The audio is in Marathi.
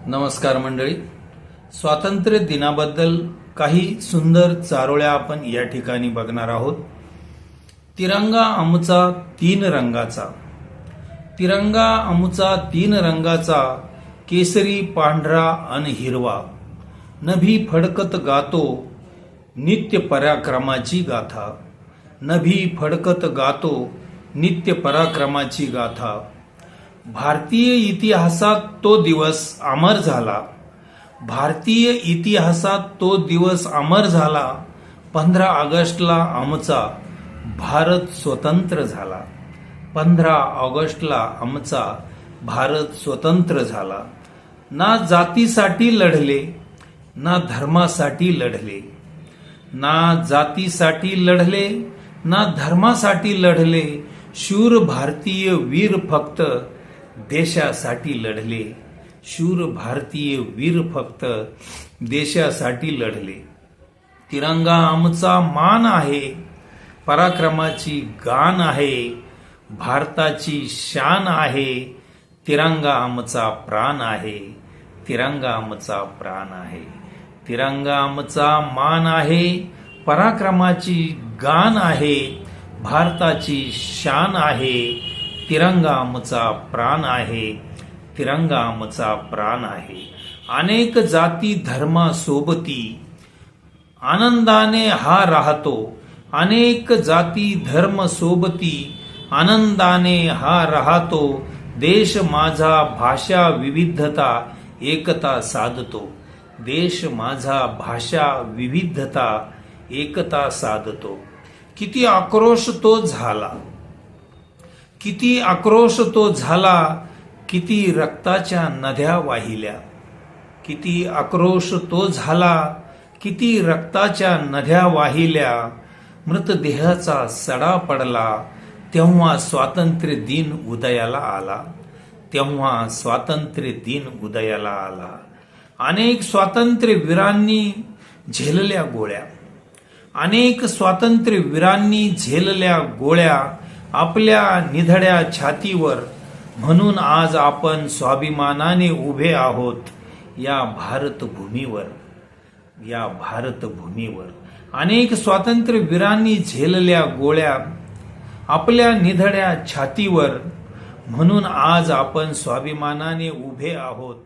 नमस्कार मंडळी. स्वातंत्र्य दिनाबद्दल काही सुंदर चारोळ्या आपण या ठिकाणी बघणार आहोत. तिरंगा आमचा तीन रंगाचा, तिरंगा आमचा तीन रंगाचा, केसरी पांढरा आणि हिरवा, नभी फडकत गातो नित्य पराक्रमाची गाथा, नभी फडकत गातो नित्य पराक्रमाची गाथा. भारतीय इतिहासात तो दिवस अमर झाला, भारतीय इतिहासात तो दिवस अमर झाला. 15 ऑगस्टला आमचा भारत स्वतंत्र झाला, 15 ऑगस्टला आमचा भारत स्वतंत्र झाला. ना जातीसाठी लढले, ना धर्मासाठी लढले, ना जातीसाठी लढले, ना धर्मासाठी लढले. शूर भारतीय वीर फक्त देशासाठी लढले, शूर भारतीय वीर फक्त देशासाठी लढले. तिरंगा आमचा मान आहे, पराक्रमाची गान आहे, भारताची शान आहे. तिरंगा आमचा प्राण आहे, तिरंगा आमचा प्राण आहे. तिरंगा आमचा मान आहे, पराक्रमाची गान आहे, भारताची शान आहे. तिरंगा आमचा प्राण आहे, तिरंगा आमचा प्राण आहे. अनेक जाती धर्मासोबती आनंदाने हा राहतो, अनेक जाती धर्म सोबती आनंदाने हा राहतो. देश माझा भाषा विविधता एकता साधतो, देश माझा भाषा विविधता एकता साधतो. किती आक्रोश तो झाला, किती आक्रोश तो झाला, किती रक्ताच्या नद्या वाहिल्या, किती आक्रोश तो झाला, किती रक्ताच्या नद्या वाहिल्या. मृतदेहाचा सडा पडला तेव्हा स्वातंत्र्य दिन उदयाला आला, तेव्हा स्वातंत्र्य दिन उदयाला आला. अनेक स्वातंत्र्य वीरांनी झेलल्या गोळ्या, अनेक स्वातंत्र्य वीरांनी झेलल्या गोळ्या आपल्या निधड्या छातीवर. म्हणून आज आपण स्वाभिमानाने उभे आहोत या भारतभूमीवर, या भारतभूमीवर. अनेक स्वातंत्र्य वीरांनी झेलल्या गोळ्या आपल्या निधड्या छातीवर, म्हणून आज आपण स्वाभिमानाने उभे आहोत